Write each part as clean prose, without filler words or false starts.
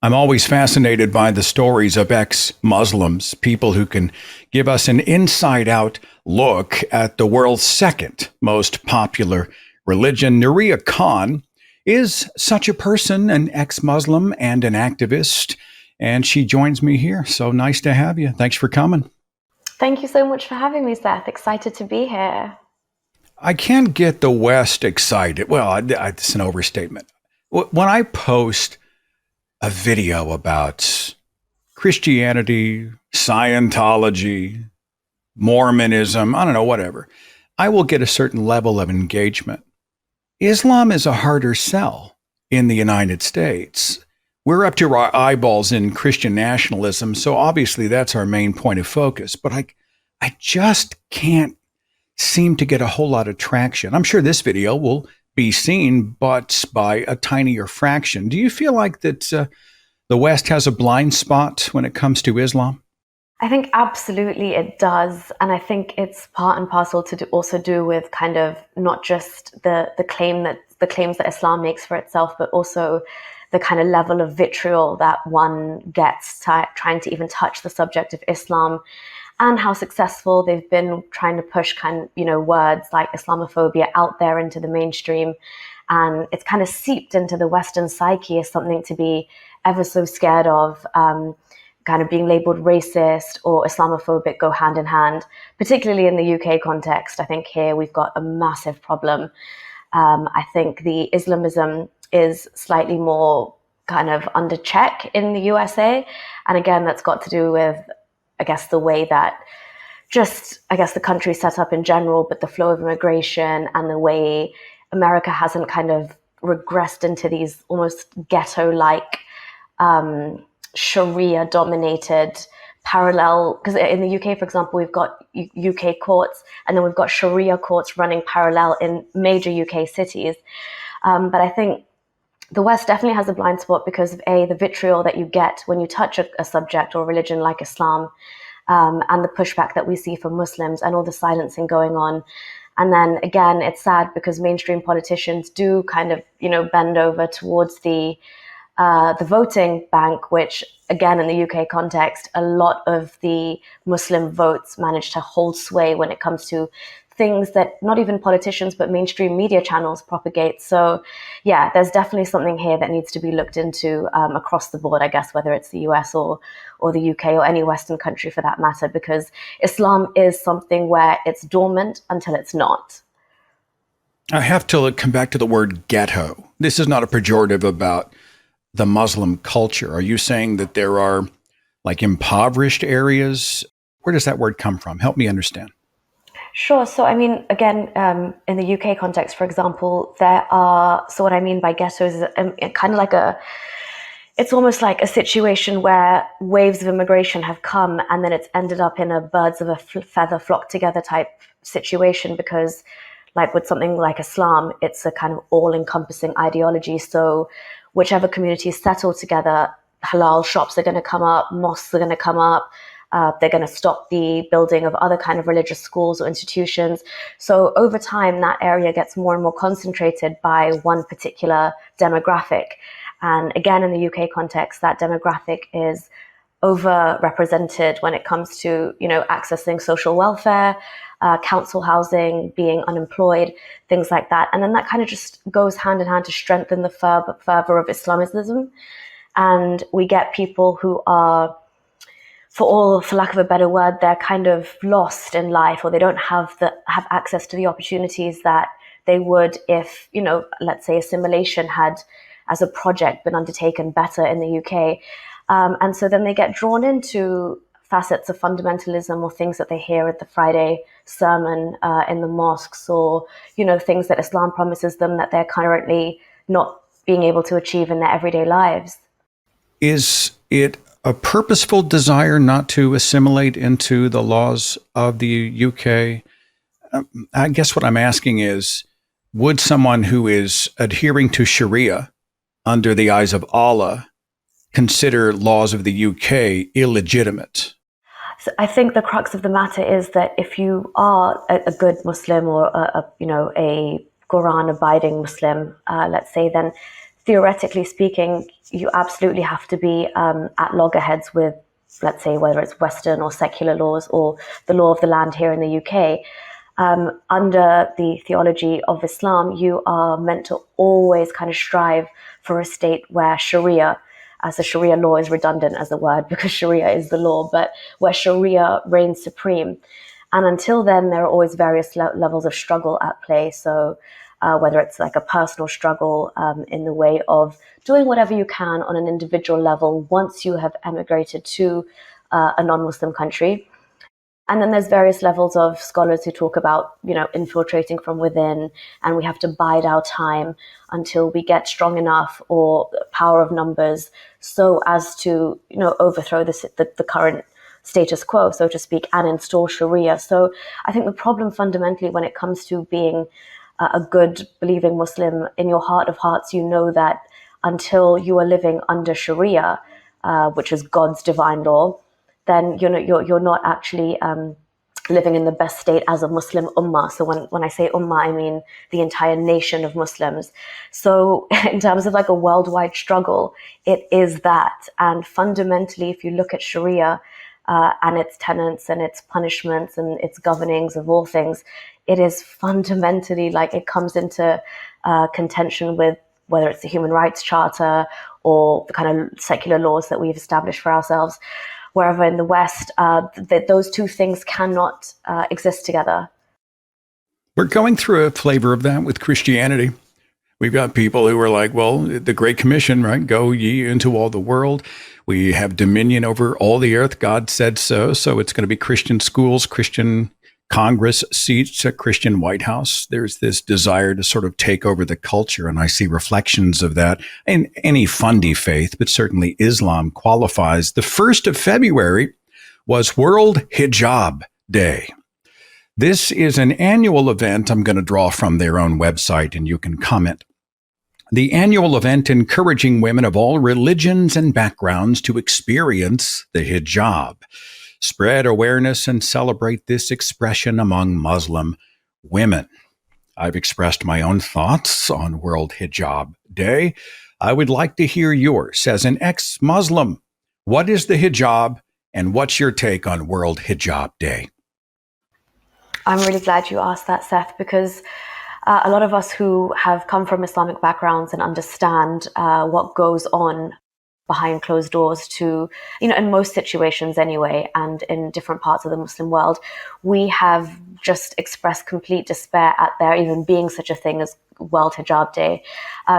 I'm always fascinated by the stories of ex-Muslims, people who can give us an inside-out look at the world's second most popular religion. Nuriyah Khan is such a person, an ex-Muslim and an activist, and she joins me here. So nice to have you. Thanks for coming. Thank you so much for having me, Seth. Excited to be here. I can't get the West excited. Well, it's an overstatement. When I post a video about Christianity, Scientology, Mormonism, I don't know, whatever, I will get a certain level of engagement. Islam is a harder sell in the United States. We're up to our eyeballs in Christian nationalism, so obviously that's our main point of focus. But I just can't seem to get a whole lot of traction. I'm sure this video will be seen, but by a tinier fraction. Do you feel like that the West has a blind spot when it comes to Islam? I think absolutely it does. And I think it's part and parcel to also do with kind of not just the claims that Islam makes for itself, but also the kind of level of vitriol that one gets trying to even touch the subject of Islam, and how successful they've been trying to push words like Islamophobia out there into the mainstream. And it's kind of seeped into the Western psyche as something to be ever so scared of. Kind of being labeled racist or Islamophobic go hand in hand, particularly in the UK context. I think here we've got a massive problem. I think the Islamism is slightly more kind of under check in the USA. And again, that's got to do with, I guess, the way that the country's set up in general, but the flow of immigration and the way America hasn't kind of regressed into these almost ghetto-like Sharia dominated parallel, because in the UK, for example, we've got UK courts and then we've got Sharia courts running parallel in major UK cities. But I think the West definitely has a blind spot because of the vitriol that you get when you touch a subject or religion like Islam, and the pushback that we see from Muslims and all the silencing going on. And then again, it's sad because mainstream politicians do kind of, bend over towards the voting bank, which again, in the UK context, a lot of the Muslim votes manage to hold sway when it comes to things that not even politicians, but mainstream media channels propagate. So yeah, there's definitely something here that needs to be looked into across the board, I guess, whether it's the US or the UK or any Western country for that matter, because Islam is something where it's dormant until it's not. I have to come back to the word ghetto. This is not a pejorative about the Muslim culture. Are you saying that there are like impoverished areas? Where does that word come from? Help me understand. Sure. So, I mean, again, in the UK context, for example, so what I mean by ghettos is kind of like it's almost like a situation where waves of immigration have come and then it's ended up in a birds of a feather flock together type situation, because like with something like Islam, it's a kind of all-encompassing ideology. So whichever communities settle together, halal shops are going to come up, mosques are going to come up, they're going to stop the building of other kind of religious schools or institutions. So over time, that area gets more and more concentrated by one particular demographic. And again, in the UK context, that demographic is overrepresented when it comes to, accessing social welfare, council housing, being unemployed, things like that. And then that kind of just goes hand in hand to strengthen the fervor of Islamism. And we get people who are, for lack of a better word, they're kind of lost in life, or they don't have access to the opportunities that they would if, let's say assimilation had, as a project, been undertaken better in the UK. And so then they get drawn into facets of fundamentalism or things that they hear at the Friday sermon in the mosques, or, things that Islam promises them that they're currently not being able to achieve in their everyday lives. Is it a purposeful desire not to assimilate into the laws of the UK? I guess what I'm asking is, would someone who is adhering to Sharia under the eyes of Allah consider laws of the UK illegitimate? So I think the crux of the matter is that if you are a good Muslim or a Quran abiding Muslim, let's say, then theoretically speaking, you absolutely have to be at loggerheads with, let's say, whether it's Western or secular laws or the law of the land here in the UK. Under the theology of Islam, you are meant to always kind of strive for a state where Sharia, as the Sharia law is redundant as a word because Sharia is the law, but where Sharia reigns supreme. And until then, there are always various levels of struggle at play. So whether it's like a personal struggle in the way of doing whatever you can on an individual level once you have emigrated to a non-Muslim country. And then there's various levels of scholars who talk about, infiltrating from within, and we have to bide our time until we get strong enough or power of numbers so as to, overthrow the current status quo, so to speak, and install Sharia. So I think the problem fundamentally when it comes to being a good believing Muslim, in your heart of hearts, you know that until you are living under Sharia, which is God's divine law, then you're not actually living in the best state as a Muslim ummah. So when I say ummah, I mean the entire nation of Muslims. So in terms of like a worldwide struggle, it is that. And fundamentally, if you look at Sharia and its tenets and its punishments and its governings of all things, it is fundamentally like it comes into contention with whether it's the Human Rights Charter or the kind of secular laws that we've established for ourselves. Wherever in the West, those two things cannot exist together. We're going through a flavor of that with Christianity. We've got people who are like, well, the Great Commission, right? Go ye into all the world. We have dominion over all the earth. God said so. So it's going to be Christian schools, Christian Congress seats, a Christian White House. There's this desire to sort of take over the culture. And I see reflections of that in any fundy faith, but certainly Islam qualifies. The 1st of February was World Hijab Day. This is an annual event I'm going to draw from their own website, and you can comment. The annual event encouraging women of all religions and backgrounds to experience the hijab, spread awareness and celebrate this expression among Muslim women. I've expressed my own thoughts on World Hijab Day. I would like to hear yours as an ex-Muslim. What is the hijab, and what's your take on World Hijab Day? I'm really glad you asked that, Seth, because a lot of us who have come from Islamic backgrounds and understand what goes on behind closed doors to, in most situations anyway, and in different parts of the Muslim world, we have just expressed complete despair at there even being such a thing as World Hijab Day.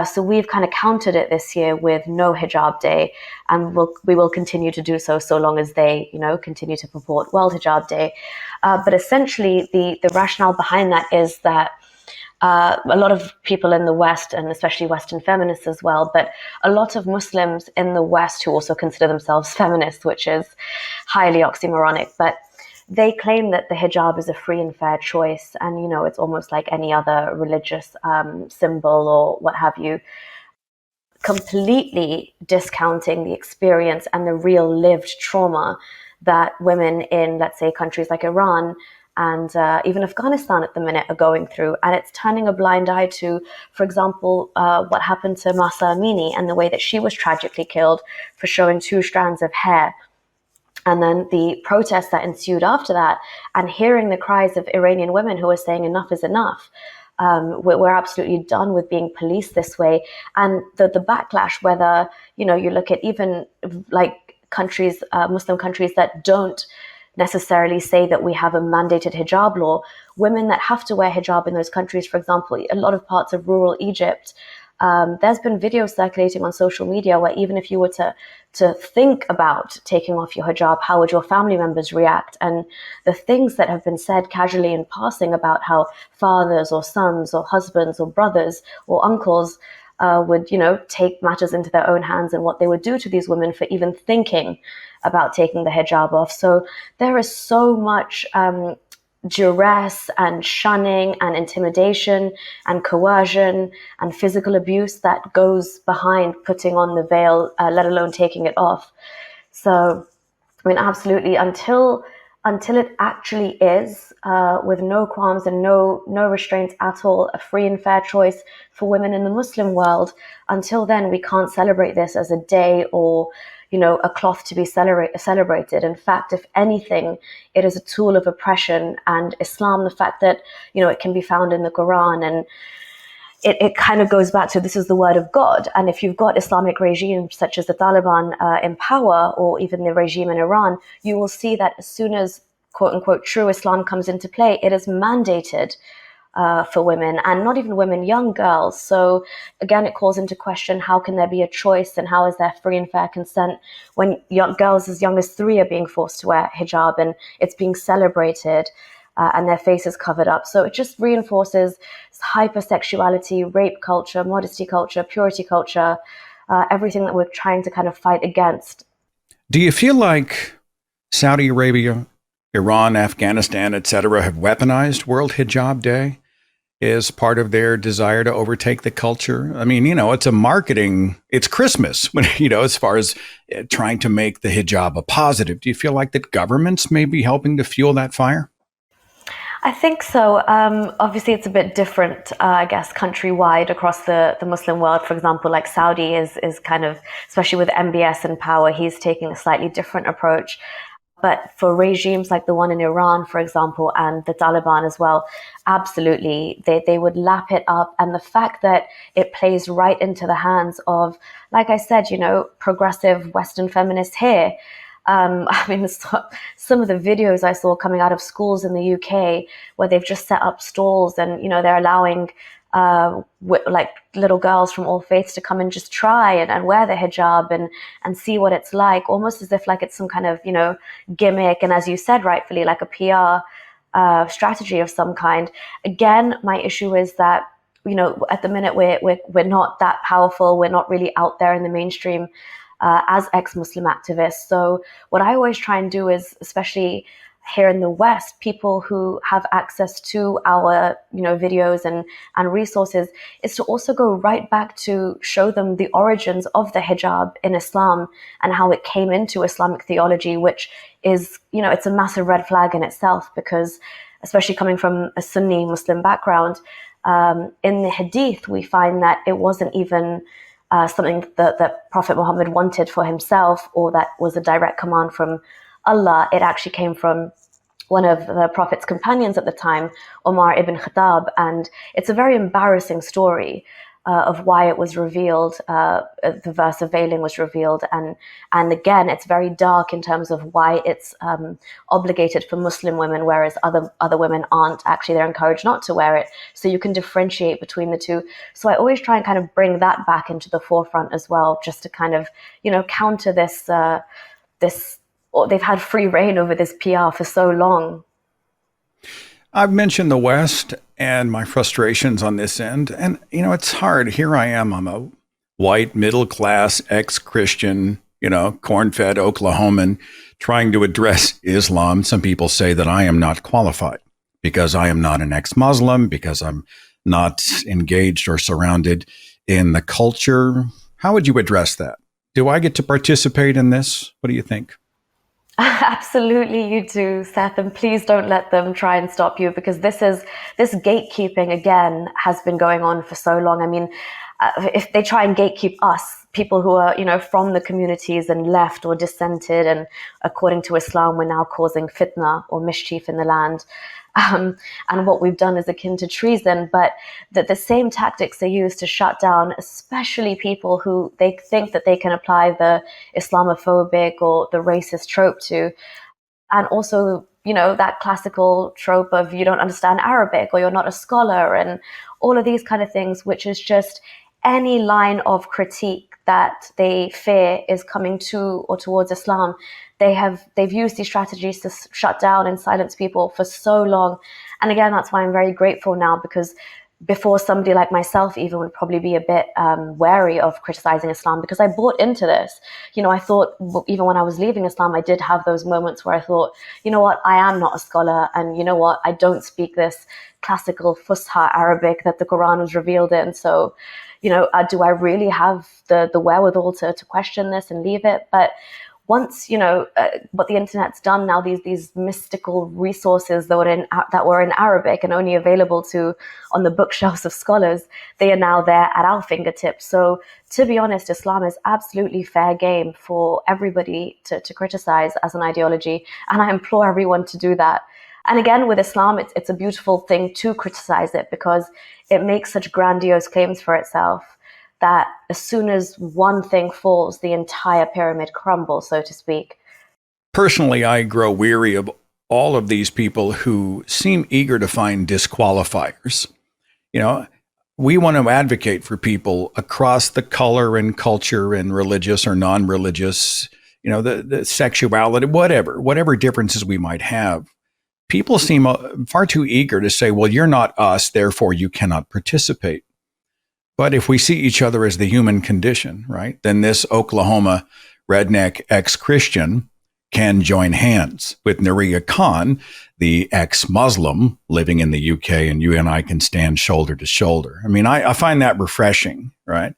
So we've kind of countered it this year with no Hijab Day, and we will continue to do so long as they, continue to purport World Hijab Day. But essentially, the rationale behind that is that a lot of people in the West, and especially Western feminists as well, but a lot of Muslims in the West who also consider themselves feminists, which is highly oxymoronic, but they claim that the hijab is a free and fair choice, and it's almost like any other religious symbol or what have you, completely discounting the experience and the real lived trauma that women in, let's say, countries like Iran and even Afghanistan at the minute are going through. And it's turning a blind eye to, for example, what happened to Mahsa Amini and the way that she was tragically killed for showing 2 strands of hair. And then the protests that ensued after that, and hearing the cries of Iranian women who are saying enough is enough. We're absolutely done with being policed this way. And the backlash, whether, you look at even like countries, Muslim countries that don't necessarily say that we have a mandated hijab law, women that have to wear hijab in those countries, for example, a lot of parts of rural Egypt, there's been videos circulating on social media where even if you were to think about taking off your hijab, how would your family members react? And the things that have been said casually in passing about how fathers or sons or husbands or brothers or uncles would, take matters into their own hands and what they would do to these women for even thinking about taking the hijab off. So there is so much duress and shunning and intimidation and coercion and physical abuse that goes behind putting on the veil, let alone taking it off. So, absolutely, until until it actually is, with no qualms and no restraints at all, a free and fair choice for women in the Muslim world. Until then, we can't celebrate this as a day or, a cloth to be celebrated. In fact, if anything, it is a tool of oppression. And Islam, the fact that, it can be found in the Quran, and it kind of goes back to, this is the word of God. And if you've got Islamic regimes such as the Taliban in power, or even the regime in Iran, you will see that as soon as, quote unquote, true Islam comes into play, it is mandated for women, and not even women, young girls. So again, it calls into question, how can there be a choice, and how is there free and fair consent when young girls as young as 3 are being forced to wear hijab, and it's being celebrated, and their faces covered up. So it just reinforces hypersexuality, rape culture, modesty culture, purity culture, everything that we're trying to kind of fight against. Do you feel like Saudi Arabia, Iran, Afghanistan, etc., have weaponized World Hijab Day as part of their desire to overtake the culture? I mean, it's a marketing, it's Christmas, as far as trying to make the hijab a positive. Do you feel like that governments may be helping to fuel that fire? I think so. Obviously, it's a bit different, I guess, countrywide across the Muslim world. For example, like Saudi is kind of, especially with MBS in power, he's taking a slightly different approach. But for regimes like the one in Iran, for example, and the Taliban as well, absolutely, they would lap it up. And the fact that it plays right into the hands of, like I said, progressive Western feminists here. I mean, some of the videos I saw coming out of schools in the UK where they've just set up stalls, and they're allowing like little girls from all faiths to come and just try and wear the hijab and see what it's like, almost as if like it's some kind of gimmick, and as you said rightfully, like a PR strategy of some kind. Again, my issue is that at the minute we're not that powerful, we're not really out there in the mainstream as ex-Muslim activists. So what I always try and do is, especially here in the West, people who have access to our videos and resources, is to also go right back to show them the origins of the hijab in Islam and how it came into Islamic theology, which is, it's a massive red flag in itself, because especially coming from a Sunni Muslim background, in the Hadith we find that it wasn't even something that Prophet Muhammad wanted for himself, or that was a direct command from Allah. It actually came from one of the Prophet's companions at the time, Umar ibn Khattab, and it's a very embarrassing story of why it was revealed. The verse of veiling was revealed, and again, it's very dark in terms of why it's obligated for Muslim women, whereas other women aren't. Actually, they're encouraged not to wear it. So you can differentiate between the two. So I always try and kind of bring that back into the forefront as well, just to kind of counter this they've had free reign over this PR for so long. I've mentioned the West and my frustrations on this end. And, it's hard. Here I am. I'm a white, middle-class, ex-Christian, corn-fed Oklahoman trying to address Islam. Some people say that I am not qualified because I am not an ex-Muslim, because I'm not engaged or surrounded in the culture. How would you address that? Do I get to participate in this? What do you think? Absolutely, you do, Seth, and please don't let them try and stop you, because this gatekeeping again has been going on for so long. I mean, if they try and gatekeep us, people who are from the communities and left or dissented, and according to Islam, we're now causing fitna or mischief in the land. And what we've done is akin to treason, but the same tactics they use to shut down, especially people who they think that they can apply the Islamophobic or the racist trope to. And also, that classical trope of you don't understand Arabic or you're not a scholar, and all of these kind of things, which is just any line of critique that they fear is coming to or towards Islam. They've used these strategies to shut down and silence people for so long. And again, that's why I'm very grateful now, because before, somebody like myself even would probably be a bit wary of criticizing Islam, because I bought into this. I thought, even when I was leaving Islam, I did have those moments where I thought, what, I am not a scholar, and what, I don't speak this classical Fusha Arabic that the Quran was revealed in. So, do I really have the wherewithal to question this and leave it? But once, what the internet's done now, these mystical resources that were in Arabic and only available on the bookshelves of scholars, they are now there at our fingertips. So to be honest, Islam is absolutely fair game for everybody to criticize as an ideology. And I implore everyone to do that. And again, with Islam, it's a beautiful thing to criticize it because it makes such grandiose claims for itself that as soon as one thing falls, the entire pyramid crumbles, so to speak. Personally, I grow weary of all of these people who seem eager to find disqualifiers. We want to advocate for people across the color and culture and religious or non-religious, the sexuality, whatever differences we might have. People seem far too eager to say, well, you're not us, therefore you cannot participate. But if we see each other as the human condition, right, then this Oklahoma redneck ex-Christian can join hands with Nuriyah Khan, the ex-Muslim living in the UK, and you and I can stand shoulder to shoulder. I mean, I find that refreshing, right?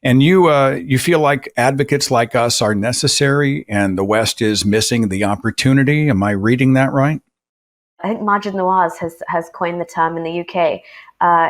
And you feel like advocates like us are necessary and the West is missing the opportunity. Am I reading that right? I think Majid Nawaz has coined the term in the UK.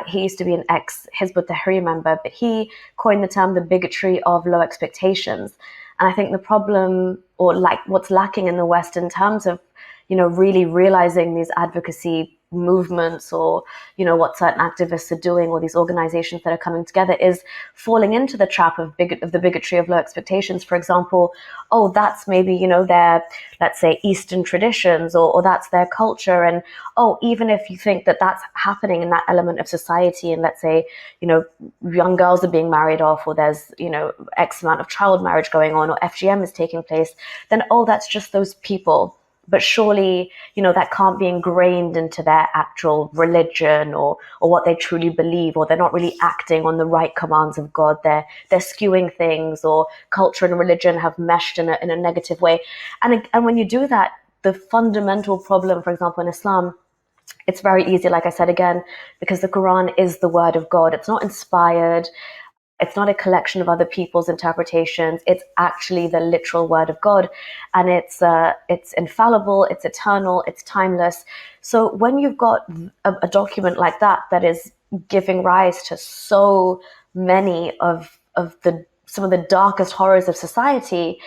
He used to be an ex-Hizb ut-Tahrir member, but he coined the term the bigotry of low expectations. And I think the problem, or like what's lacking in the West in terms of, really realizing these advocacy movements or, what certain activists are doing or these organizations that are coming together is falling into the trap of the bigotry of low expectations. For example, oh, that's maybe, their, let's say, Eastern traditions or that's their culture. And, oh, even if you think that that's happening in that element of society and let's say, young girls are being married off or there's, X amount of child marriage going on or FGM is taking place, then, oh, that's just those people. But surely, that can't be ingrained into their actual religion or what they truly believe, or they're not really acting on the right commands of God. They're skewing things, or culture and religion have meshed in a negative way. And when you do that, the fundamental problem, for example, in Islam, it's very easy, like I said again, because the Quran is the word of God. It's not inspired. It's not a collection of other people's interpretations. It's actually the literal word of God, and it's infallible, it's eternal, it's timeless. So when you've got a document like that is giving rise to so many of some of the darkest horrors of society,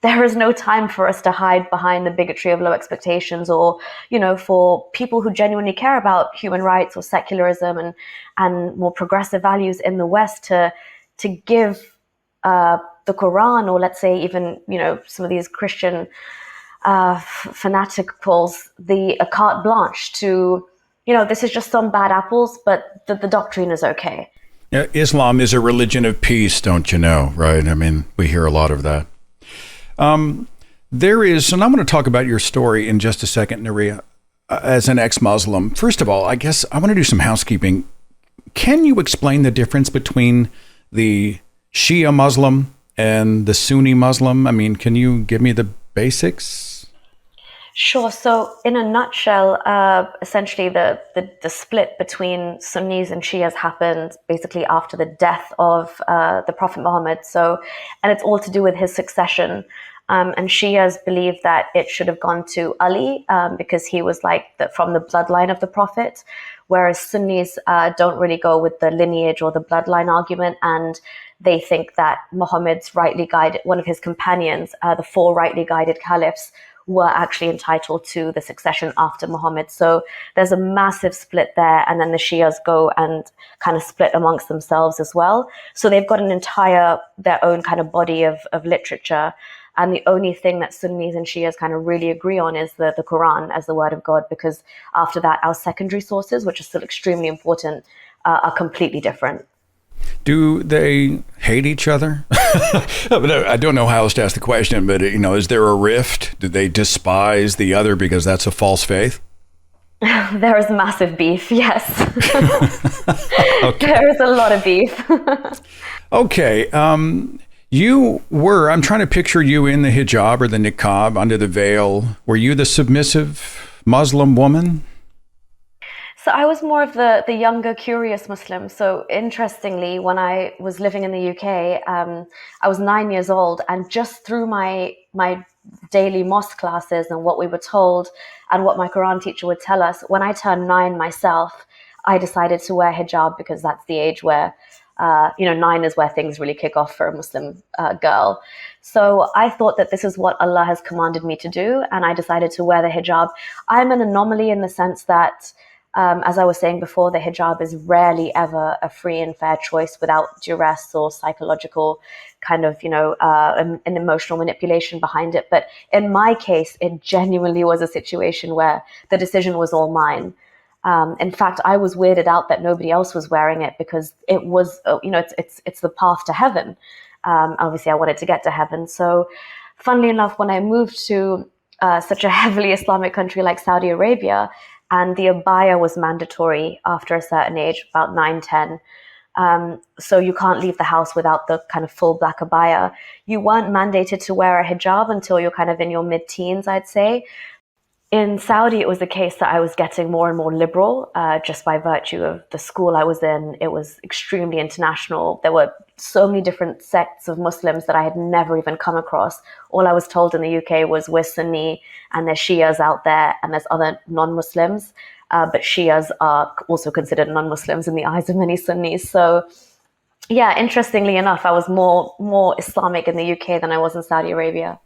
there is no time for us to hide behind the bigotry of low expectations, or for people who genuinely care about human rights or secularism and more progressive values in the West to give the Quran, or let's say even some of these Christian fanaticals a carte blanche to this is just some bad apples, but the doctrine is okay. Yeah, Islam is a religion of peace, don't you know, right? I mean, we hear a lot of that. There is, and I'm going to talk about your story in just a second, Nuriyah, as an ex-Muslim. First of all, I guess I want to do some housekeeping. Can you explain the difference between the Shia Muslim and the Sunni Muslim? I mean, can you give me the basics? Sure. So in a nutshell, essentially the split between Sunnis and Shias happened basically after the death of the Prophet Muhammad. And it's all to do with his succession. And Shias believe that it should have gone to Ali because he was from the bloodline of the Prophet, whereas Sunnis don't really go with the lineage or the bloodline argument, and they think that Muhammad's rightly guided, one of his companions, the four rightly guided caliphs, were actually entitled to the succession after Muhammad. So there's a massive split there, and then the Shias go and kind of split amongst themselves as well. So they've got their own kind of body of literature. And the only thing that Sunnis and Shias kind of really agree on is the Quran as the word of God, because after that, our secondary sources, which are still extremely important, are completely different. Do they hate each other? I don't know how else to ask the question, but is there a rift? Do they despise the other because that's a false faith? There is massive beef, yes. Okay. There is a lot of beef. Okay. I'm trying to picture you in the hijab or the niqab, under the veil. Were you the submissive Muslim woman? So I was more of the younger, curious Muslim. So interestingly, when I was living in the UK, I was 9 years old, and just through my daily mosque classes and what we were told and what my Quran teacher would tell us, when I turned 9 myself, I decided to wear hijab because that's the age where, 9 is where things really kick off for a Muslim girl. So I thought that this is what Allah has commanded me to do, and I decided to wear the hijab. I'm an anomaly in the sense that, as I was saying before, the hijab is rarely ever a free and fair choice without duress or psychological kind of, an emotional manipulation behind it. But in my case, it genuinely was a situation where the decision was all mine. In fact, I was weirded out that nobody else was wearing it because it was, it's the path to heaven. Obviously, I wanted to get to heaven. So, funnily enough, when I moved to such a heavily Islamic country like Saudi Arabia, and the abaya was mandatory after a certain age, about 9, 10. So you can't leave the house without the kind of full black abaya. You weren't mandated to wear a hijab until you're kind of in your mid-teens, I'd say. In Saudi, it was the case that I was getting more and more liberal just by virtue of the school I was in. It was extremely international. There were so many different sects of Muslims that I had never even come across. All I was told in the UK was we're Sunni and there's Shias out there and there's other non-Muslims. But Shias are also considered non-Muslims in the eyes of many Sunnis. So yeah, interestingly enough, I was more Islamic in the UK than I was in Saudi Arabia.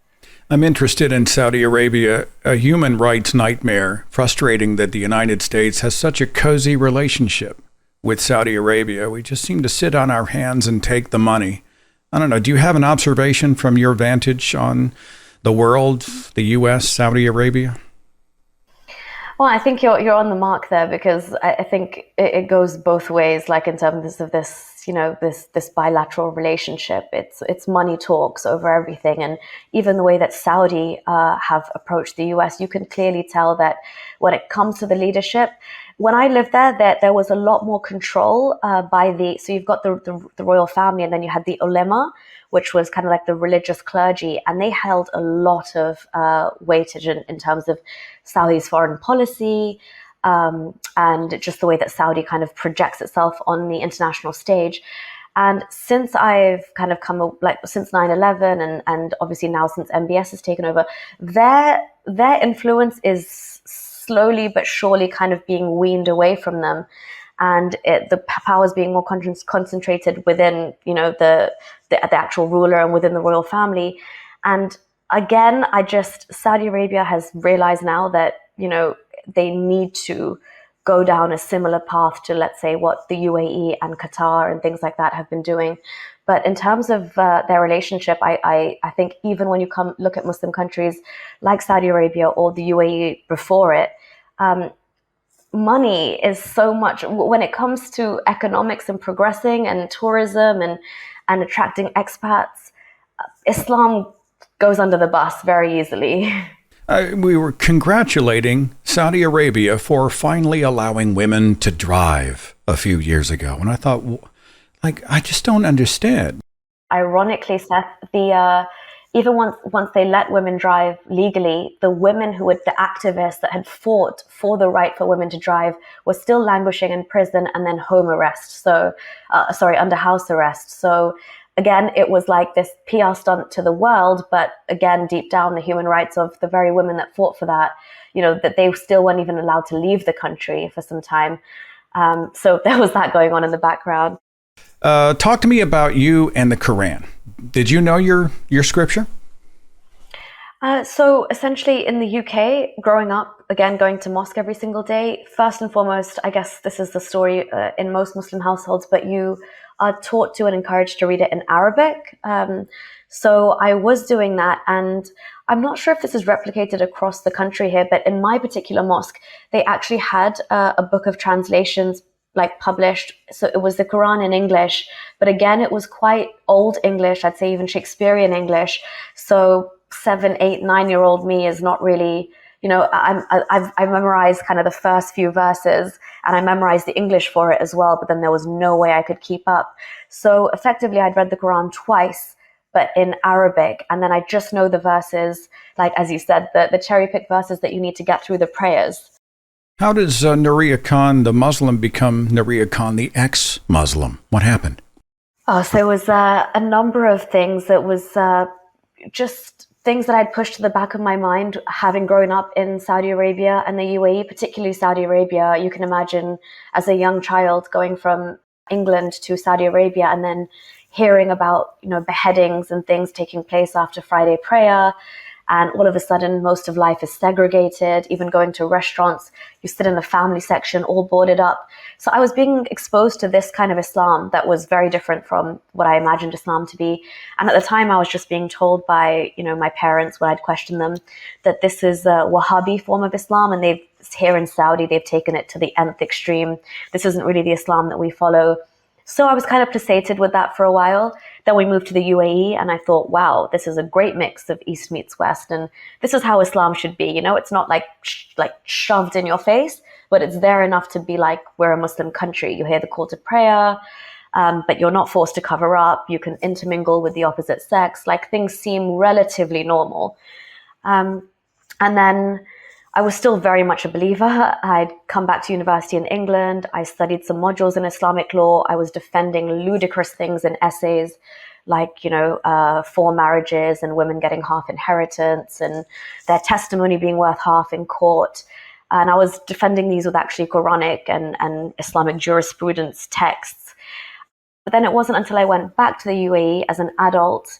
I'm interested in Saudi Arabia, a human rights nightmare, frustrating that the United States has such a cozy relationship with Saudi Arabia. We just seem to sit on our hands and take the money. I don't know. Do you have an observation from your vantage on the world, the U.S., Saudi Arabia? Well, I think you're on the mark there, because I think it goes both ways. Like in terms of this, this bilateral relationship, it's money talks over everything, and even the way that Saudi have approached the US, you can clearly tell that when it comes to the leadership. When I lived there was a lot more control so you've got the royal family, and then you had the ulema, which was kind of like the religious clergy, and they held a lot of weightage in terms of Saudi's foreign policy, and just the way that Saudi kind of projects itself on the international stage. And since I've kind of since 9/11 and obviously now since MBS has taken over, their influence is slowly but surely kind of being weaned away from them. And the power is being more concentrated within, the actual ruler and within the royal family. And again, Saudi Arabia has realized now that, they need to go down a similar path to, let's say, what the UAE and Qatar and things like that have been doing. But in terms of their relationship, I think even when you look at Muslim countries like Saudi Arabia or the UAE before it, money is so much, when it comes to economics and progressing and tourism and attracting expats, Islam goes under the bus very easily. We were congratulating Saudi Arabia for finally allowing women to drive a few years ago. And I thought, I just don't understand. Ironically, Seth, even once they let women drive legally, the activists that had fought for the right for women to drive were still languishing in prison and then home arrest. Under house arrest. So again, it was like this PR stunt to the world, but again, deep down, the human rights of the very women that fought for that, that they still weren't even allowed to leave the country for some time. So there was that going on in the background. Talk to me about you and the Quran. Did you know your scripture? So essentially in the UK, growing up, again, going to mosque every single day, first and foremost, I guess this is the story in most Muslim households, but you are taught to and encouraged to read it in Arabic. So I was doing that, and I'm not sure if this is replicated across the country here, but in my particular mosque, they actually had a book of translations published. So it was the Quran in English, but again, it was quite old English, I'd say even Shakespearean English. So 7, 8, 9-year-old me is not really, I memorized kind of the first few verses, and I memorized the English for it as well, but then there was no way I could keep up. So effectively, I'd read the Quran twice, but in Arabic, and then I just know the verses, as you said, the cherry-picked verses that you need to get through the prayers. How does Nuriyah Khan, the Muslim, become Nuriyah Khan, the ex-Muslim? What happened? Oh, so it was a number of things. It was just things that I'd pushed to the back of my mind, having grown up in Saudi Arabia and the UAE, particularly Saudi Arabia. You can imagine as a young child going from England to Saudi Arabia and then hearing about, beheadings and things taking place after Friday prayer. And all of a sudden, most of life is segregated. Even going to restaurants, you sit in the family section, all boarded up. So I was being exposed to this kind of Islam that was very different from what I imagined Islam to be. And at the time, I was just being told by, my parents when I'd question them that this is a Wahhabi form of Islam, and here in Saudi, they've taken it to the nth extreme. This isn't really the Islam that we follow. So I was kind of placated with that for a while. Then we moved to the UAE, and I thought, wow, this is a great mix of East meets West, and this is how Islam should be. It's not like shoved in your face, but it's there enough to be like, we're a Muslim country. You hear the call to prayer, but you're not forced to cover up. You can intermingle with the opposite sex. Like, things seem relatively normal. And then I was still very much a believer. I'd come back to university in England. I studied some modules in Islamic law. I was defending ludicrous things in essays like, four marriages and women getting half inheritance and their testimony being worth half in court. And I was defending these with actually Quranic and Islamic jurisprudence texts. But then it wasn't until I went back to the UAE as an adult,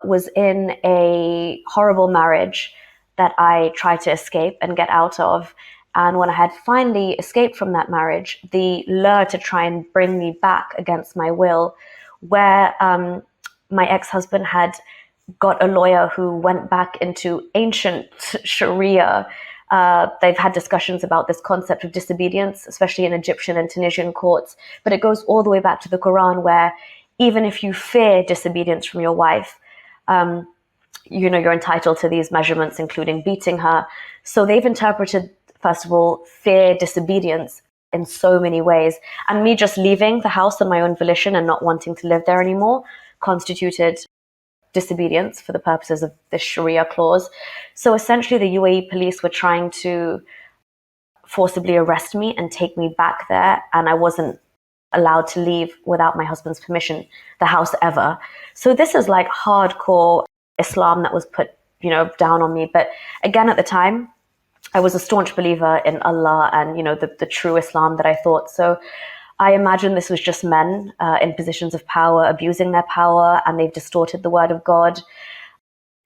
was in a horrible marriage that I tried to escape and get out of. And when I had finally escaped from that marriage, the lure to try and bring me back against my will, where my ex-husband had got a lawyer who went back into ancient Sharia. They've had discussions about this concept of disobedience, especially in Egyptian and Tunisian courts. But it goes all the way back to the Quran, where even if you fear disobedience from your wife, you're entitled to these measurements, including beating her. So they've interpreted, first of all, fear, disobedience in so many ways. And me just leaving the house on my own volition and not wanting to live there anymore constituted disobedience for the purposes of the Sharia clause. So essentially, the UAE police were trying to forcibly arrest me and take me back there. And I wasn't allowed to leave without my husband's permission, the house ever. So this is like hardcore Islam that was put, down on me. But again, at the time, I was a staunch believer in Allah and, the true Islam that I thought. So I imagine this was just men in positions of power abusing their power, and they've distorted the word of God.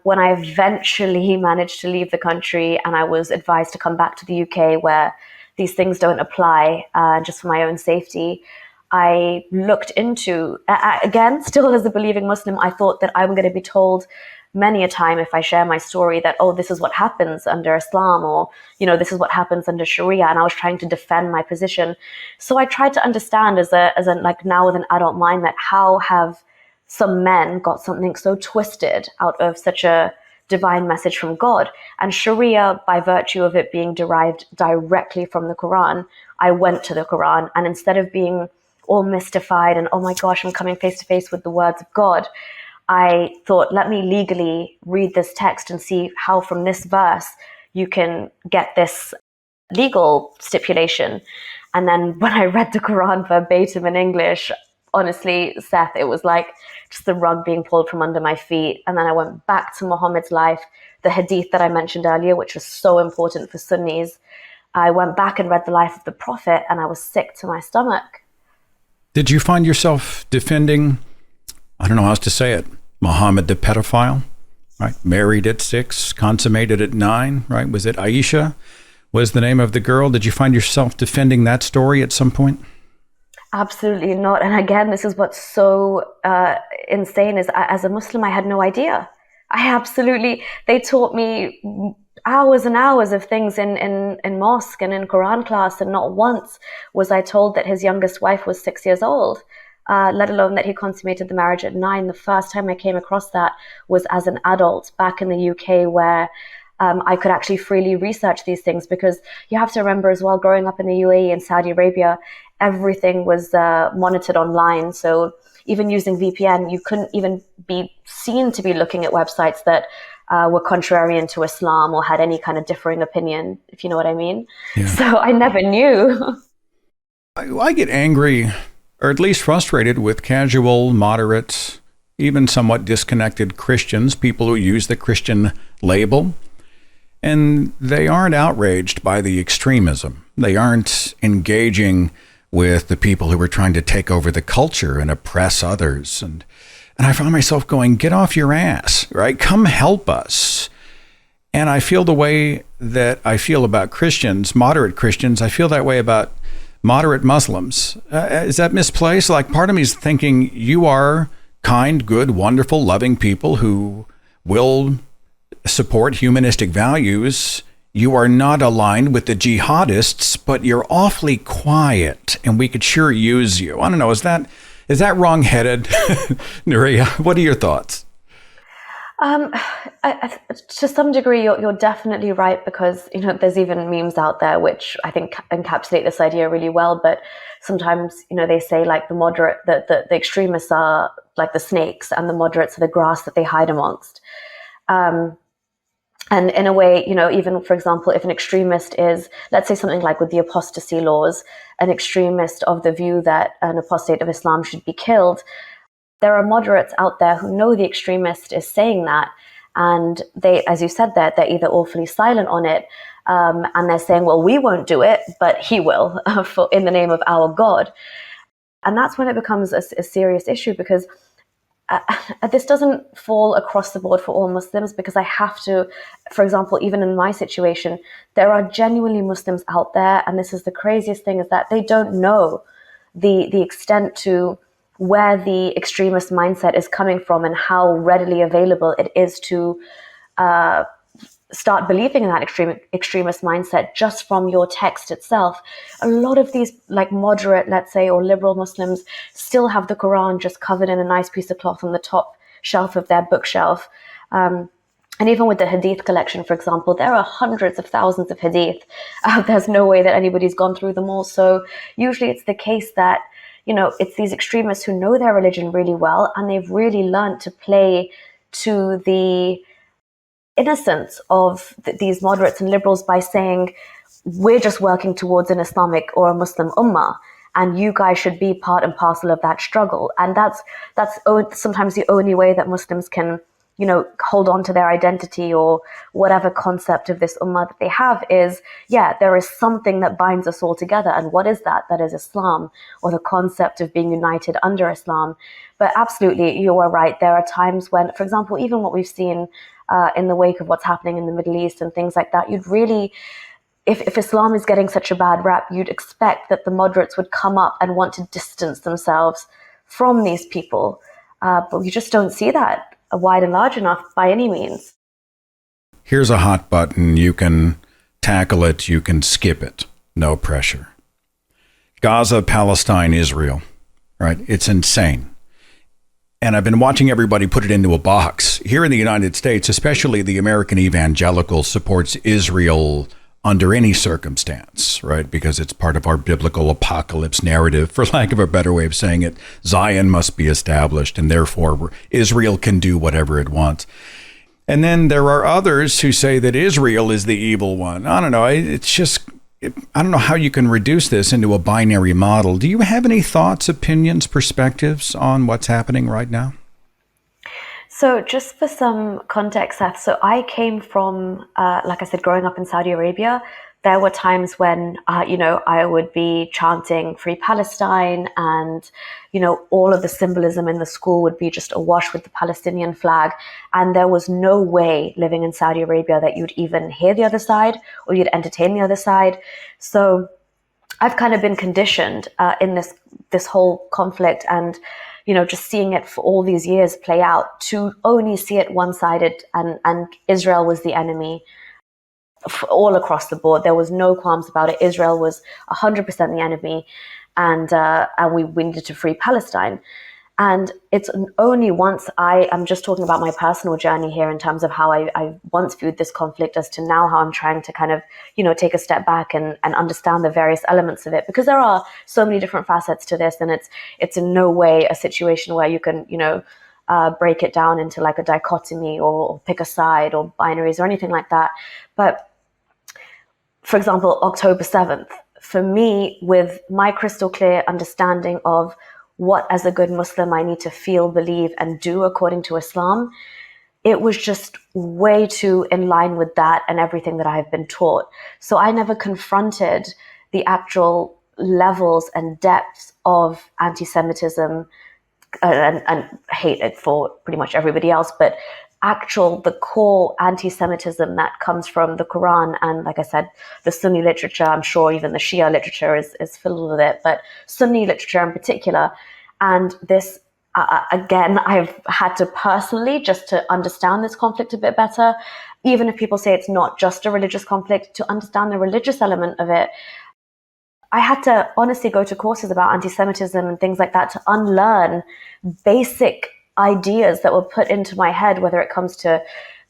When I eventually managed to leave the country and I was advised to come back to the UK where these things don't apply, just for my own safety, I looked into, again, still as a believing Muslim, I thought that I'm going to be told many a time if I share my story that, oh, this is what happens under Islam, or, this is what happens under Sharia. And I was trying to defend my position. So I tried to understand as a like now with an adult mind, that how have some men got something so twisted out of such a divine message from God? And Sharia, by virtue of it being derived directly from the Quran, I went to the Quran, and instead of being all mystified and, oh my gosh, I'm coming face to face with the words of God, I thought, let me legally read this text and see how from this verse you can get this legal stipulation. And then when I read the Quran verbatim in English, honestly, Seth, it was like just the rug being pulled from under my feet. And then I went back to Muhammad's life, the hadith that I mentioned earlier, which was so important for Sunnis. I went back and read the life of the Prophet, and I was sick to my stomach. Did you find yourself defending, I don't know how else to say it, Muhammad the pedophile, right? Married at 6, consummated at 9, right? Was it Aisha was the name of the girl? Did you find yourself defending that story at some point? Absolutely not. And again, this is what's so insane is as a Muslim, I had no idea. They taught me hours and hours of things in mosque and in Quran class, and not once was I told that his youngest wife was 6 years old. Let alone that he consummated the marriage at 9. The first time I came across that was as an adult back in the UK, where I could actually freely research these things, because you have to remember as well, growing up in the UAE and Saudi Arabia, everything was monitored online. So even using VPN, you couldn't even be seen to be looking at websites that were contrarian to Islam or had any kind of differing opinion, if you know what I mean. Yeah. So I never knew. I get angry, or at least frustrated, with casual, moderate even somewhat disconnected Christians, people who use the Christian label, and they aren't outraged by the extremism. They aren't engaging with the people who are trying to take over the culture and oppress others. And I found myself going, get off your ass, right? Come help us. And I feel the way that I feel about Christians, moderate Christians, I feel that way about moderate Muslims. Is that misplaced? Like, part of me is thinking you are kind, good, wonderful, loving people who will support humanistic values. You are not aligned with the jihadists, but you're awfully quiet, and we could sure use you. I don't know. Is that wrong-headed, Nuriyah? What are your thoughts? To some degree, you're definitely right, because there's even memes out there which I think encapsulate this idea really well. But sometimes they say like the extremists are like the snakes, and the moderates are the grass that they hide amongst. And in a way, even for example, if an extremist is, let's say something like with the apostasy laws, an extremist of the view that an apostate of Islam should be killed, there are moderates out there who know the extremist is saying that, and they, as you said, they're either awfully silent on it, and they're saying, well, we won't do it, but he will, in the name of our God. And that's when it becomes a serious issue, because this doesn't fall across the board for all Muslims, because I have to, for example, even in my situation, there are genuinely Muslims out there, and this is the craziest thing, is that they don't know the extent to where the extremist mindset is coming from and how readily available it is to start believing in that extremist mindset just from your text itself. A lot of these like moderate, let's say, or liberal Muslims still have the Quran just covered in a nice piece of cloth on the top shelf of their bookshelf. And even with the Hadith collection, for example, there are hundreds of thousands of Hadith. There's no way that anybody's gone through them all. So usually it's the case that it's these extremists who know their religion really well, and they've really learned to play to the innocence of these moderates and liberals by saying, we're just working towards an Islamic or a Muslim ummah, and you guys should be part and parcel of that struggle. And that's sometimes the only way that Muslims can hold on to their identity or whatever concept of this ummah that they have is, there is something that binds us all together. And what is that? That is Islam, or the concept of being united under Islam. But absolutely, you are right. There are times when, for example, even what we've seen in the wake of what's happening in the Middle East and things like that, you'd really, if Islam is getting such a bad rap, you'd expect that the moderates would come up and want to distance themselves from these people. But you just don't see that wide and large enough by any means. Here's a hot button. You can tackle it. You can skip it. No pressure. Gaza, Palestine, Israel, right? It's insane. And I've been watching everybody put it into a box. Here in the United States, especially the American evangelical supports Israel under any circumstance, right? Because it's part of our biblical apocalypse narrative, for lack of a better way of saying it. Zion must be established, and therefore Israel can do whatever it wants. And then there are others who say that Israel is the evil one. I don't know. I don't know how you can reduce this into a binary model. Do you have any thoughts, opinions, perspectives on what's happening right now? So just for some context, Seth, so I came from, like I said, growing up in Saudi Arabia. There were times when, I would be chanting Free Palestine, and, all of the symbolism in the school would be just awash with the Palestinian flag. And there was no way living in Saudi Arabia that you'd even hear the other side or you'd entertain the other side. So I've kind of been conditioned in this whole conflict, and just seeing it for all these years play out, to only see it one-sided, and Israel was the enemy all across the board. There was no qualms about it. Israel was 100% the enemy, and we needed to free Palestine. And it's only once I'm just talking about my personal journey here in terms of how I once viewed this conflict as to now how I'm trying to kind of, take a step back and understand the various elements of it, because there are so many different facets to this, and it's in no way a situation where you can, break it down into like a dichotomy or pick a side or binaries or anything like that. But for example, October 7th, for me, with my crystal clear understanding of what as a good Muslim I need to feel, believe, and do according to Islam, it was just way too in line with that and everything that I've been taught. So I never confronted the actual levels and depths of anti-Semitism and hate it for pretty much everybody else, but the core anti-Semitism that comes from the Quran and, like I said, the Sunni literature. I'm sure even the Shia literature is filled with it, but Sunni literature in particular. And this, again, I've had to personally, just to understand this conflict a bit better, even if people say it's not just a religious conflict, to understand the religious element of it, I had to honestly go to courses about anti-Semitism and things like that to unlearn basic ideas that were put into my head, whether it comes to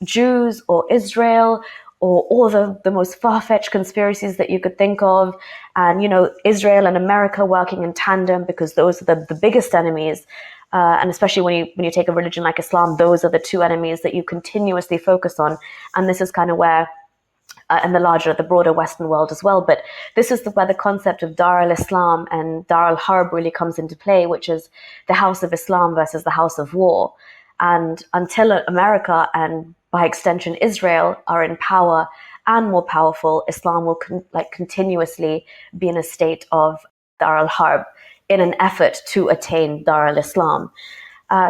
Jews or Israel or all the most far-fetched conspiracies that you could think of. And, Israel and America working in tandem because those are the biggest enemies. And especially when you take a religion like Islam, those are the two enemies that you continuously focus on. And this is kind of where and the broader Western world as well. But this is where the concept of Dar al-Islam and Dar al-Harb really comes into play, which is the house of Islam versus the house of war. And until America and by extension Israel are in power and more powerful, Islam will continuously be in a state of Dar al-Harb in an effort to attain Dar al-Islam.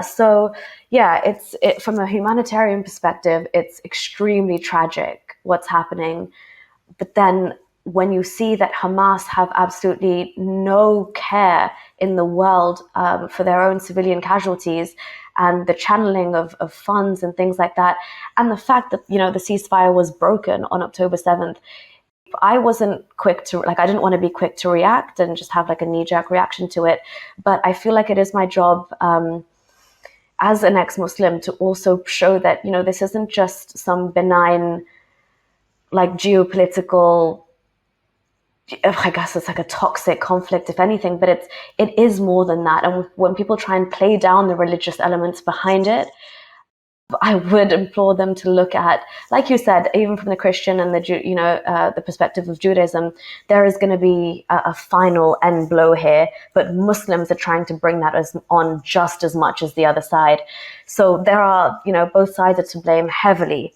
So yeah, from a humanitarian perspective, it's extremely tragic what's happening. But then when you see that Hamas have absolutely no care in the world for their own civilian casualties and the channeling of funds and things like that, and the fact that, the ceasefire was broken on October 7th, I wasn't I didn't want to be quick to react and just have a knee-jerk reaction to it. But I feel like it is my job as an ex-Muslim to also show that, this isn't just some benign, geopolitical, I guess it's a toxic conflict, if anything, but it is more than that. And when people try and play down the religious elements behind it, I would implore them to look at, like you said, even from the Christian and the perspective of Judaism, there is going to be a final end blow here, but Muslims are trying to bring that on just as much as the other side. So there are, both sides are to blame heavily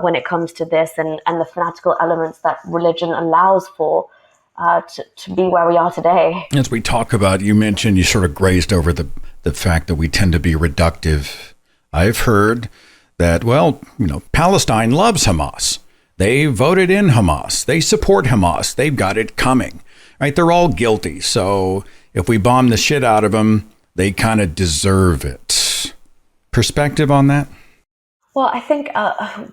when it comes to this and the fanatical elements that religion allows for to be where we are today. As we talk about, you mentioned, you sort of grazed over the fact that we tend to be reductive. I've heard that, Palestine loves Hamas. They voted in Hamas. They support Hamas. They've got it coming, right? They're all guilty. So if we bomb the shit out of them, they kind of deserve it. Perspective on that? Well, I think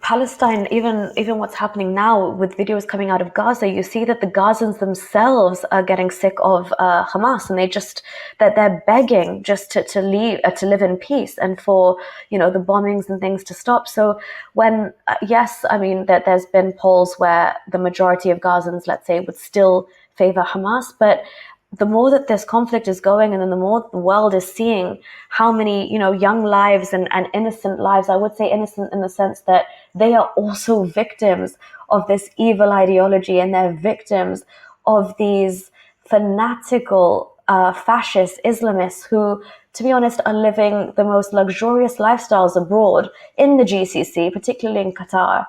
Palestine, even what's happening now with videos coming out of Gaza, you see that the Gazans themselves are getting sick of Hamas, and that they're begging just to leave, to live in peace, and for the bombings and things to stop. So when yes, I mean that there's been polls where the majority of Gazans, let's say, would still favor Hamas, but the more that this conflict is going, and then the more the world is seeing how many, young lives and innocent lives, I would say innocent in the sense that they are also victims of this evil ideology, and they're victims of these fanatical fascist Islamists who, to be honest, are living the most luxurious lifestyles abroad in the GCC, particularly in Qatar.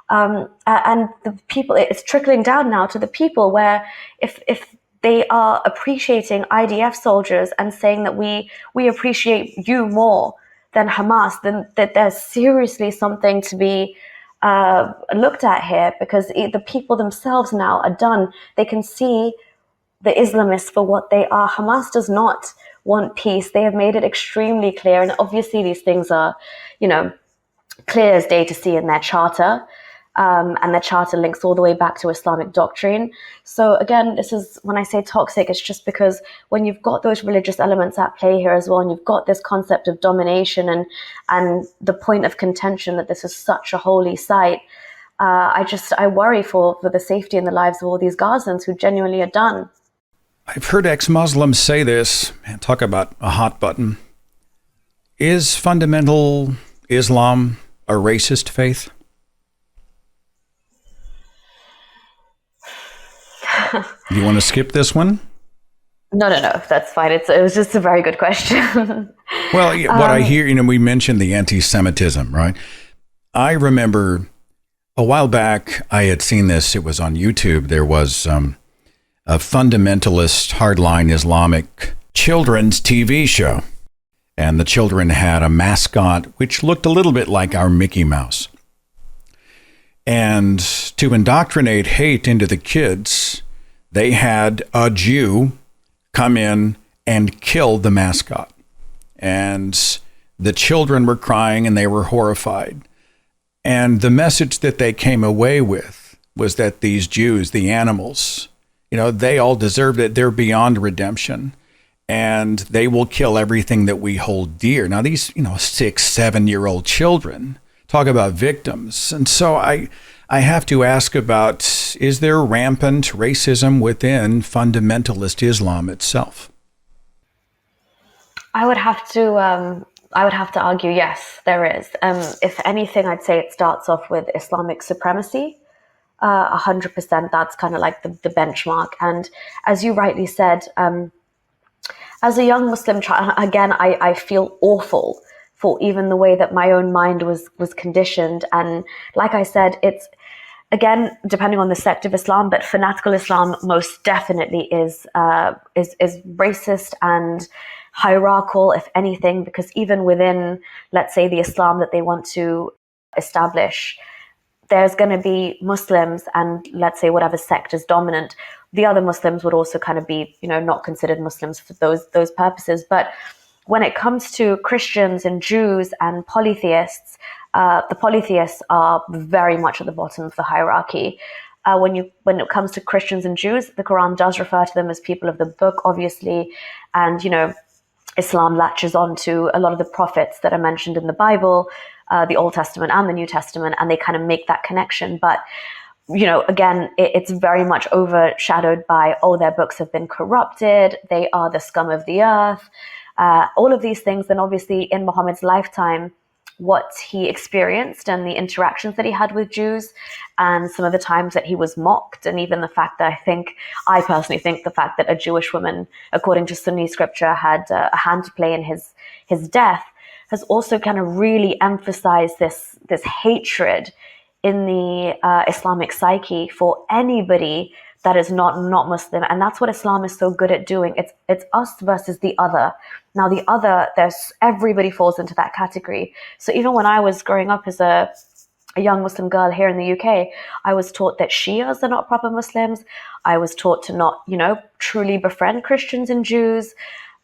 And the people, it's trickling down now to the people where if they are appreciating IDF soldiers and saying that we appreciate you more than Hamas, then that there's seriously something to be looked at here, because the people themselves now are done. They can see the Islamists for what they are. Hamas does not want peace. They have made it extremely clear. And obviously these things are, clear as day to see in their charter. And the charter links all the way back to Islamic doctrine. So again, this is, when I say toxic, it's just because when you've got those religious elements at play here as well, and you've got this concept of domination and the point of contention that this is such a holy site, I worry for the safety and the lives of all these Gazans who genuinely are done. I've heard ex-Muslims say this, and talk about a hot button. Is fundamental Islam a racist faith? You want to skip this one? No, that's fine. It was just a very good question. Well, what I hear, we mentioned the anti-Semitism, right? I remember a while back, I had seen this. It was on YouTube. There was a fundamentalist, hardline Islamic children's TV show. And the children had a mascot which looked a little bit like our Mickey Mouse. And to indoctrinate hate into the kids, they had a Jew come in and kill the mascot. And the children were crying and they were horrified. And the message that they came away with was that these Jews, the animals, they all deserve it. They're beyond redemption. And they will kill everything that we hold dear. Now, these, 6-7-year-old children, talk about victims. And so I have to ask about, is there rampant racism within fundamentalist Islam itself? I would have to argue, yes, there is. If anything, I'd say it starts off with Islamic supremacy. 100%, that's kind of like the benchmark. And as you rightly said, as a young Muslim child, again, I feel awful for even the way that my own mind was conditioned. And like I said, it's, again, depending on the sect of Islam, but fanatical Islam most definitely is racist and hierarchical, if anything, because even within, let's say, the Islam that they want to establish, there's going to be Muslims and, let's say, whatever sect is dominant, the other Muslims would also kind of be, not considered Muslims for those purposes. But when it comes to Christians and Jews and polytheists, the polytheists are very much at the bottom of the hierarchy. When it comes to Christians and Jews, the Quran does refer to them as people of the book, obviously, and Islam latches on to a lot of the prophets that are mentioned in the Bible, the Old Testament and the New Testament, and they kind of make that connection. But again, it's very much overshadowed by, their books have been corrupted, they are the scum of the earth, all of these things. And obviously in Muhammad's lifetime, what he experienced and the interactions that he had with Jews, and some of the times that he was mocked, and even the fact that I personally think the fact that a Jewish woman, according to Sunni scripture, had a hand to play in his death, has also kind of really emphasized this hatred in the Islamic psyche for anybody that is not Muslim. And that's what Islam is so good at doing. It's us versus the other. Now the other, everybody falls into that category. So even when I was growing up as a young Muslim girl here in the UK, I was taught that Shias are not proper Muslims. I was taught to not, truly befriend Christians and Jews.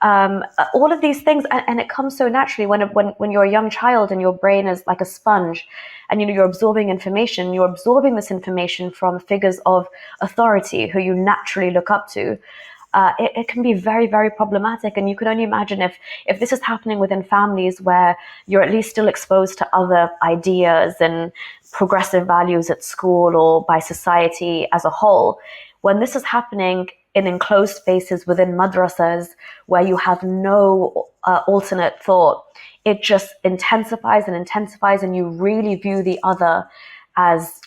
All of these things, and it comes so naturally when you're a young child and your brain is like a sponge, and you're absorbing information. You're absorbing this information from figures of authority who you naturally look up to. It can be very, very problematic, and you can only imagine if this is happening within families where you're at least still exposed to other ideas and progressive values at school or by society as a whole. When this is happening in enclosed spaces within madrasas where you have no alternate thought, it just intensifies, and you really view the other as,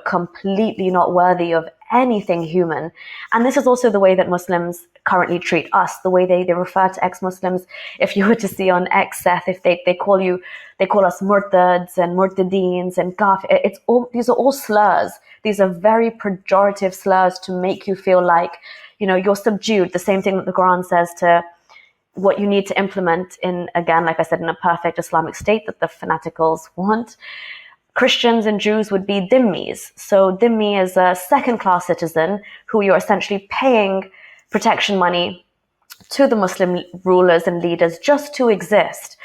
completely not worthy of anything human. And this is also the way that Muslims currently treat us, the way they refer to ex-Muslims. If you were to see on X, Seth, if they call us murtads and murtadeens and kafir, these are all slurs. These are very pejorative slurs to make you feel like, you're subdued. The same thing that the Quran says to what you need to implement in, again, like I said, in a perfect Islamic state that the fanaticals want. Christians and Jews would be dhimmis. So dhimmi is a second-class citizen who you're essentially paying protection money to the Muslim rulers and leaders just to exist.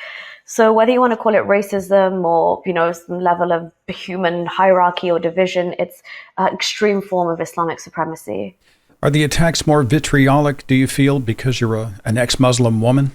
So whether you want to call it racism or, some level of human hierarchy or division, it's an extreme form of Islamic supremacy. Are the attacks more vitriolic, do you feel, because you're an ex-Muslim woman?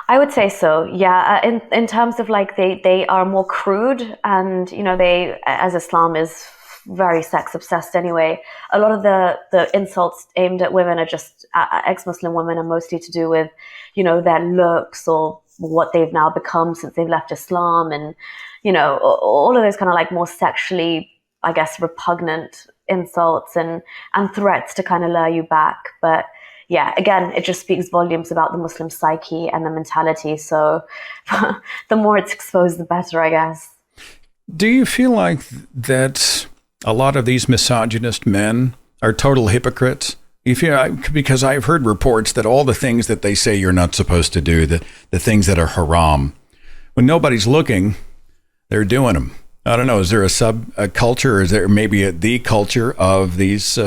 I would say so, yeah. In terms of like they are more crude, and they, as Islam is very sex obsessed anyway, a lot of the insults aimed at women are just ex-Muslim women, are mostly to do with their looks or what they've now become since they've left Islam, and all of those kind of like more sexually, I guess, repugnant insults and threats to kind of lure you back. But yeah, again, it just speaks volumes about the Muslim psyche and the mentality. So the more it's exposed, the better, I guess. Do you feel like that a lot of these misogynist men are total hypocrites? You feel, because I've heard reports that all the things that they say you're not supposed to do, the things that are haram, when nobody's looking, they're doing them. I don't know. Is there a culture, or is there maybe the culture of these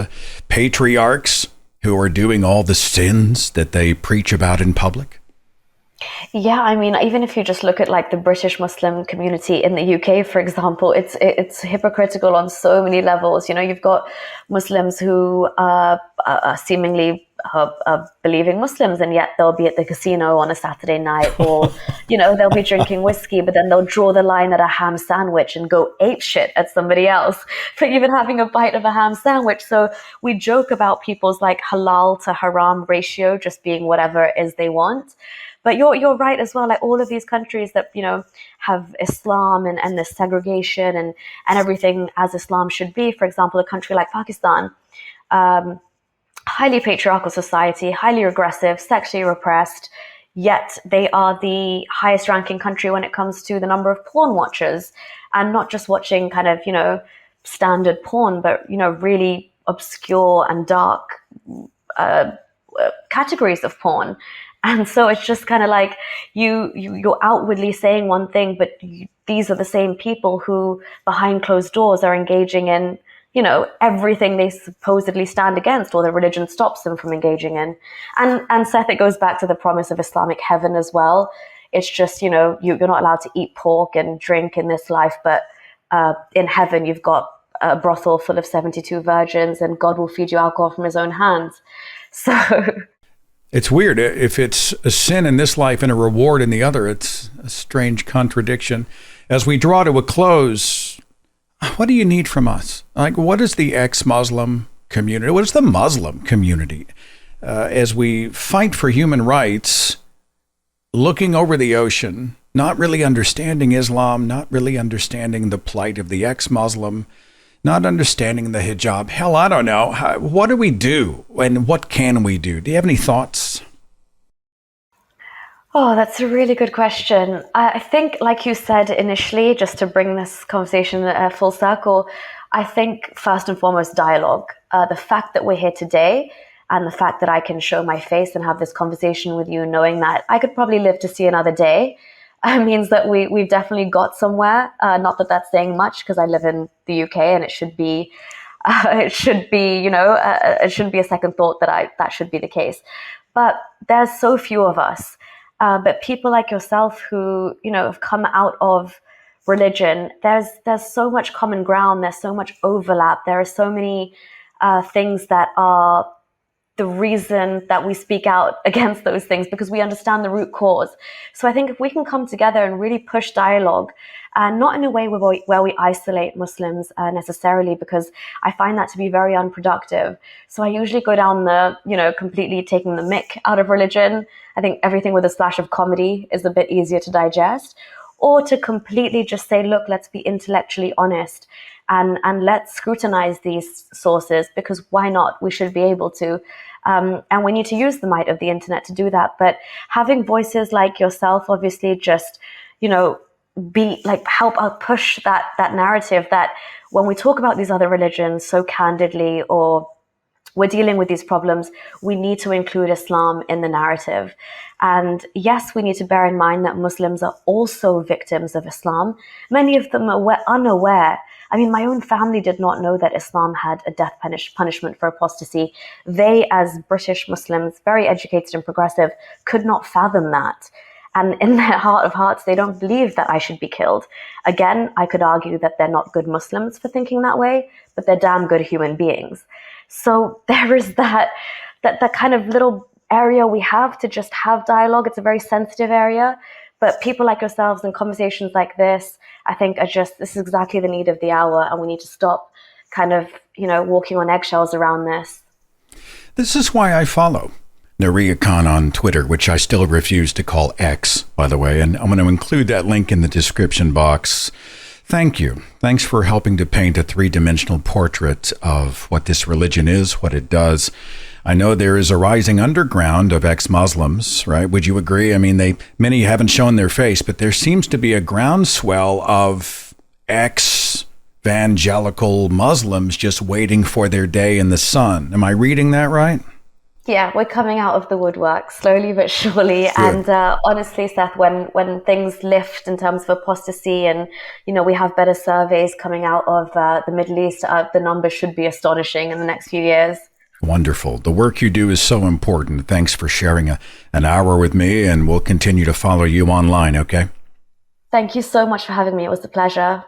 patriarchs who are doing all the sins that they preach about in public? Yeah, I mean, even if you just look at like the British Muslim community in the UK, for example, it's hypocritical on so many levels. You know, you've got Muslims who are seemingly believing Muslims, and yet they'll be at the casino on a Saturday night, or you know, they'll be drinking whiskey, but then they'll draw the line at a ham sandwich and go apeshit at somebody else for even having a bite of a ham sandwich. So we joke about people's like halal to haram ratio just being whatever it is they want. But you're right as well. Like all of these countries that, you know, have Islam and this segregation and everything as Islam should be. For example, a country like Pakistan, highly patriarchal society, highly regressive, sexually repressed, yet they are the highest ranking country when it comes to the number of porn watchers, and not just watching kind of, you know, standard porn, but, you know, really obscure and dark categories of porn. And so it's just kind of like you're outwardly saying one thing, but these are the same people who behind closed doors are engaging in, you know, everything they supposedly stand against, or their religion stops them from engaging in. And Seth, it goes back to the promise of Islamic heaven as well. It's just, you know, you're not allowed to eat pork and drink in this life, but in heaven you've got a brothel full of 72 virgins, and God will feed you alcohol from his own hands. So it's weird. If it's a sin in this life and a reward in the other, it's a strange contradiction. As we draw to a close, what do you need from us? Like, what is the ex-Muslim community? What is the Muslim community? As we fight for human rights, looking over the ocean, not really understanding Islam, not really understanding the plight of the ex-Muslim, not understanding the hijab. Hell, I don't know. What do we do? And what can we do? Do you have any thoughts? Oh, that's a really good question. I think, like you said initially, just to bring this conversation full circle, I think first and foremost, dialogue. The fact that we're here today, and the fact that I can show my face and have this conversation with you, knowing that I could probably live to see another day, means that we've definitely got somewhere. Not that that's saying much, because I live in the UK, and it should be, it shouldn't be a second thought that should be the case. But there's so few of us. But people like yourself who, you know, have come out of religion, there's so much common ground. There's so much overlap. There are so many things that are the reason that we speak out against those things, because we understand the root cause. So I think if we can come together and really push dialogue, and not in a way where we isolate Muslims necessarily, because I find that to be very unproductive. So I usually go down the, you know, completely taking the mick out of religion. I think everything with a splash of comedy is a bit easier to digest, or to completely just say, look, let's be intellectually honest. And let's scrutinize these sources, because why not? We should be able to. And we need to use the might of the internet to do that. But having voices like yourself, obviously, just, you know, be like, help push that narrative that when we talk about these other religions so candidly, or we're dealing with these problems, we need to include Islam in the narrative. And yes, we need to bear in mind that Muslims are also victims of Islam. Many of them are unaware. I mean, my own family did not know that Islam had a death punishment for apostasy. They, as British Muslims, very educated and progressive, could not fathom that. And in their heart of hearts, they don't believe that I should be killed. Again, I could argue that they're not good Muslims for thinking that way, but they're damn good human beings. So there is that kind of little area we have to just have dialogue. It's a very sensitive area, but people like yourselves and conversations like this, I think this is exactly the need of the hour, and we need to stop kind of, you know, walking on eggshells around this. This is why I follow Nuriyah Khan on Twitter, which I still refuse to call X, by the way, and I'm going to include that link in the description box. Thank you. Thanks for helping to paint a three-dimensional portrait of what this religion is, what it does. I know there is a rising underground of ex-Muslims, right? Would you agree? I mean, many haven't shown their face, but there seems to be a groundswell of ex-evangelical Muslims just waiting for their day in the sun. Am I reading that right? Yeah, we're coming out of the woodwork slowly but surely. Good. And honestly, Seth, when things lift in terms of apostasy and, we have better surveys coming out of the Middle East, the numbers should be astonishing in the next few years. Wonderful. The work you do is so important. Thanks for sharing an hour with me, and we'll continue to follow you online, okay? Thank you so much for having me. It was a pleasure.